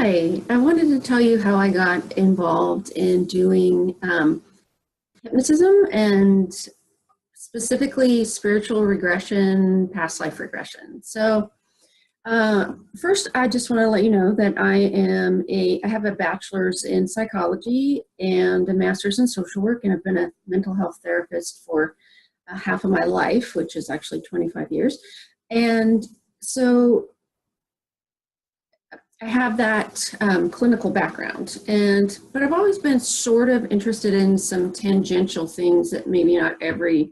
Hi, I wanted to tell you how I got involved in doing hypnotism and specifically spiritual regression, past life regression. First, I just want to let you know that I have a bachelor's in psychology and a master's in social work, and I've been a mental health therapist for half of my life, which is actually 25 years. And so I have that clinical background, but I've always been sort of interested in some tangential things that maybe not every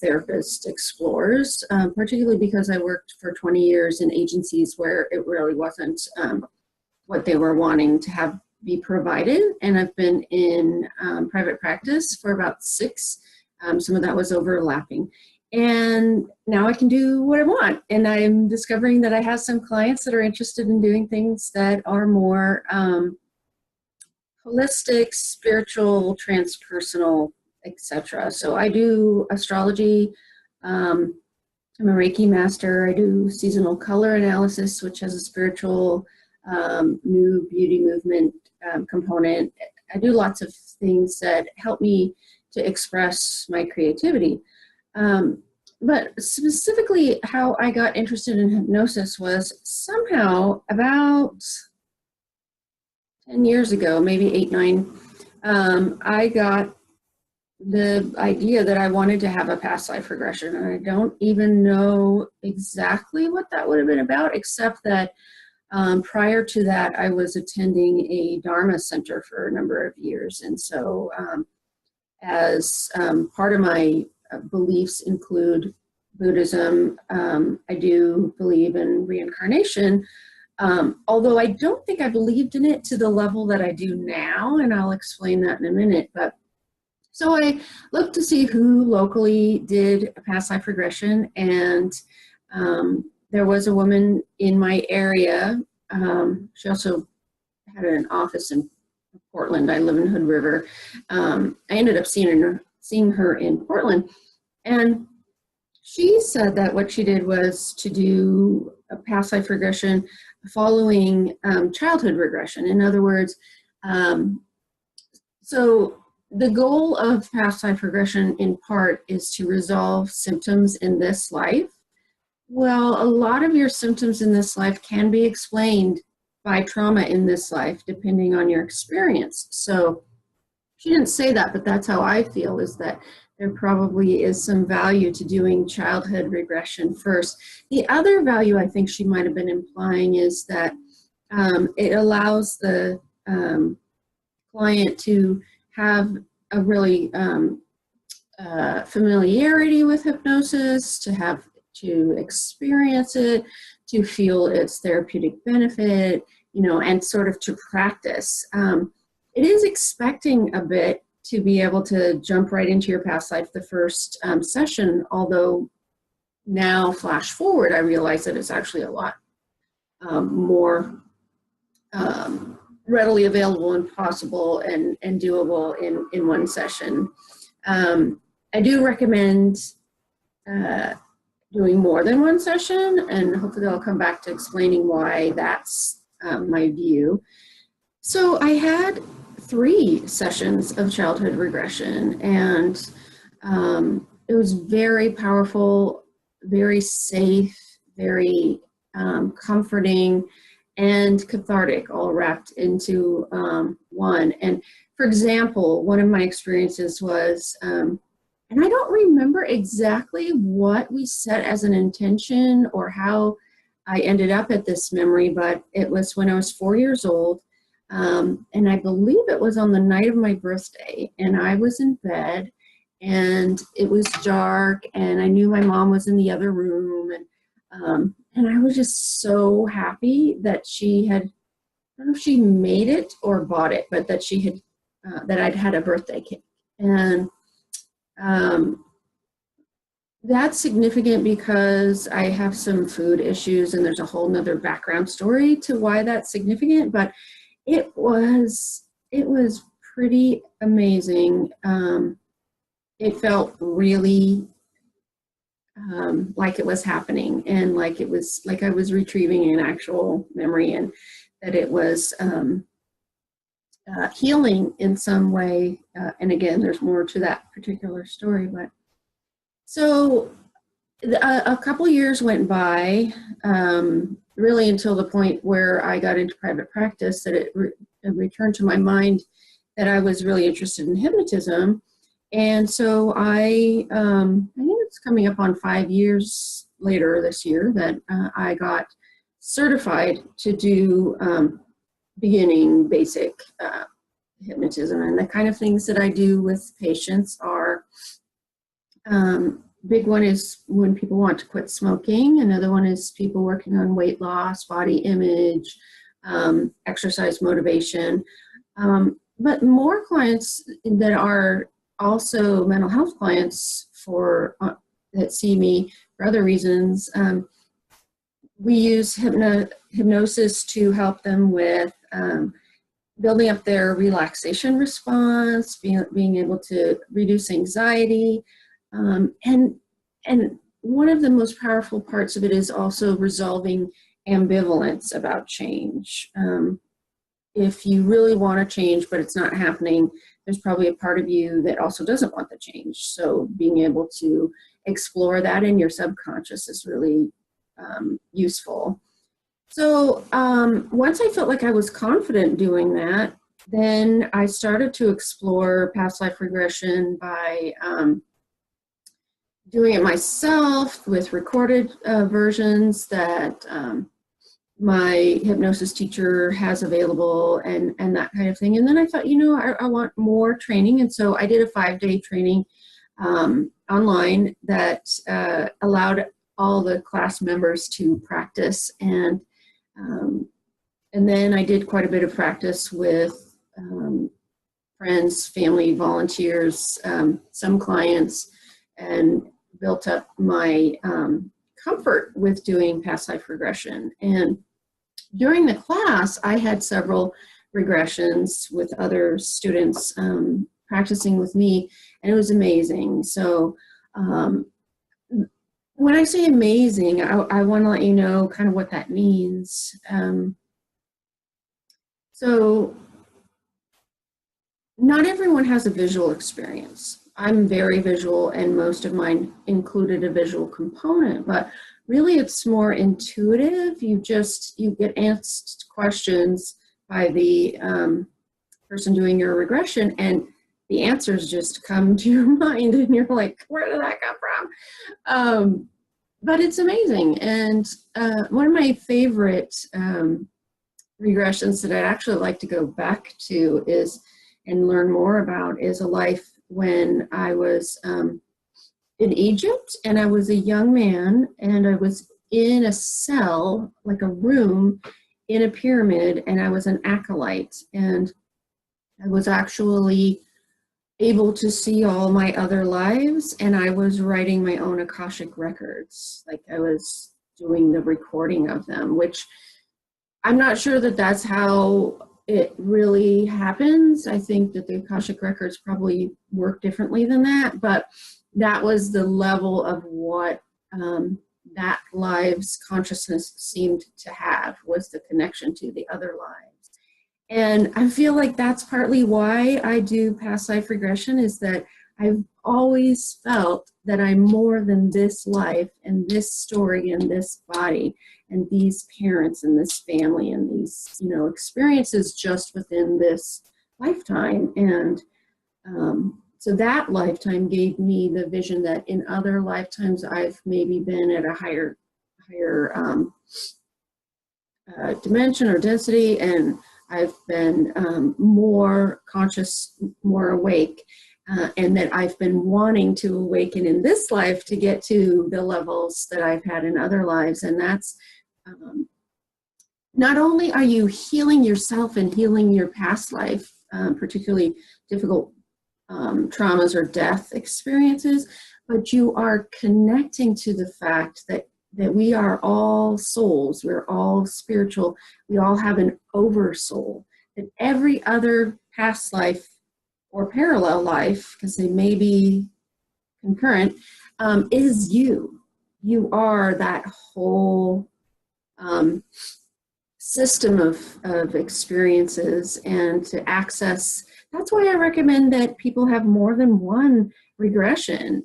therapist explores, particularly because I worked for 20 years in agencies where it really wasn't what they were wanting to have be provided, and I've been in private practice for about 6. Some of that was overlapping. And now I can do what I want. And I'm discovering that I have some clients that are interested in doing things that are more holistic, spiritual, transpersonal, etc. So I do astrology. I'm a Reiki master. I do seasonal color analysis, which has a spiritual new beauty movement component. I do lots of things that help me to express my creativity. But specifically how I got interested in hypnosis was somehow about 10 years ago, maybe 8, 9, I got the idea that I wanted to have a past life regression. And I don't even know exactly what that would have been about, except that prior to that, I was attending a Dharma center for a number of years. And so as part of my beliefs include Buddhism. I do believe in reincarnation, although I don't think I believed in it to the level that I do now, and I'll explain that in a minute. But so I looked to see who locally did a past life regression, and there was a woman in my area. She also had an office in Portland. I live in Hood River. I ended up seeing her in Portland, and she said that what she did was to do a past life regression following childhood regression. In other words, so the goal of past life regression in part is to resolve symptoms in this life. Well, a lot of your symptoms in this life can be explained by trauma in this life, depending on your experience. So she didn't say that, but that's how I feel, is that there probably is some value to doing childhood regression first. The other value I think she might have been implying is that it allows the client to have a really familiarity with hypnosis, to experience it, to feel its therapeutic benefit, and sort of to practice. It is expecting a bit to be able to jump right into your past life the first session, although now, flash forward, I realize that it's actually a lot more readily available and possible and doable in one session. I do recommend doing more than one session, and hopefully I'll come back to explaining why that's my view. So I had 3 sessions of childhood regression, and it was very powerful, very safe, very comforting, and cathartic, all wrapped into one. And for example, one of my experiences was, and I don't remember exactly what we set as an intention or how I ended up at this memory, but it was when I was 4 years old. And I believe it was on the night of my birthday, and I was in bed, and it was dark, and I knew my mom was in the other room, and I was just so happy that she had, I don't know if she made it or bought it, but that she had, that I'd had a birthday cake. And that's significant because I have some food issues, and there's a whole nother background story to why that's significant, but it was pretty amazing. It felt really like it was happening, and like I was retrieving an actual memory. And that it was healing in some way. And again, there's more to that particular story. But so a couple years went by, really until the point where I got into private practice, that it returned to my mind that I was really interested in hypnotism. And so I think it's coming up on 5 years later this year that I got certified to do beginning basic hypnotism. And the kind of things that I do with patients are, big one is when people want to quit smoking. Another one is people working on weight loss, body image, exercise motivation. But more clients that are also mental health clients that see me for other reasons. We use hypnosis to help them with building up their relaxation response, being able to reduce anxiety. And one of the most powerful parts of it is also resolving ambivalence about change. If you really want to change, but it's not happening, there's probably a part of you that also doesn't want the change. So being able to explore that in your subconscious is really useful. So once I felt like I was confident doing that, then I started to explore past life regression by doing it myself with recorded versions that my hypnosis teacher has available and that kind of thing. And then I thought, I want more training. And so I did a 5-day training online that allowed all the class members to practice. And then I did quite a bit of practice with friends, family, volunteers, some clients, and built up my comfort with doing past life regression. And during the class, I had several regressions with other students practicing with me, and it was amazing. So when I say amazing, I want to let you know kind of what that means. So not everyone has a visual experience. I'm very visual, and most of mine included a visual component, but really it's more intuitive. You get asked questions by the person doing your regression, and the answers just come to your mind, and you're like, where did that come from? But it's amazing. And one of my favorite regressions that I'd actually like to go back to and learn more about is a life when I was in Egypt, and I was a young man, and I was in a cell, like a room in a pyramid, and I was an acolyte, and I was actually able to see all my other lives, and I was writing my own Akashic records. Like I was doing the recording of them, which I'm not sure that that's how it really happens. I think that the Akashic records probably work differently than that, but that was the level of what that live's consciousness seemed to have, was the connection to the other lives. And I feel like that's partly why I do past life regression, is that I've always felt that I'm more than this life and this story and this body and these parents and this family and these, experiences just within this lifetime. And so that lifetime gave me the vision that in other lifetimes I've maybe been at a higher dimension or density, and I've been more conscious, more awake, and that I've been wanting to awaken in this life to get to the levels that I've had in other lives. And that's not only are you healing yourself and healing your past life, particularly difficult traumas or death experiences, but you are connecting to the fact that we are all souls, we're all spiritual, we all have an oversoul, that every other past life or parallel life, because they may be concurrent, is you. You are that whole system of experiences and to access. That's why I recommend that people have more than one regression.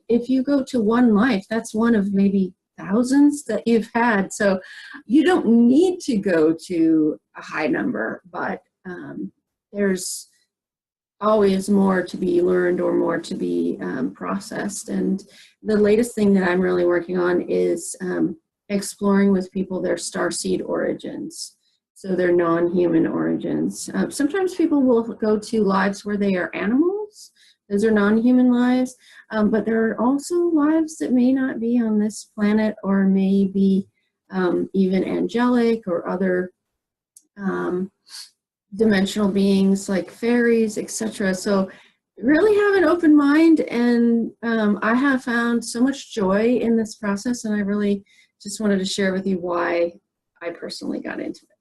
If you go to one life, that's one of maybe thousands that you've had. So you don't need to go to a high number, but there's always more to be learned or more to be processed. And the latest thing that I'm really working on is exploring with people their starseed origins, so their non-human origins. Sometimes people will go to lives where they are animals. Those are non-human lives, but there are also lives that may not be on this planet or may be even angelic or other dimensional beings like fairies, etc. So really have an open mind, and I have found so much joy in this process, and I really just wanted to share with you why I personally got into it.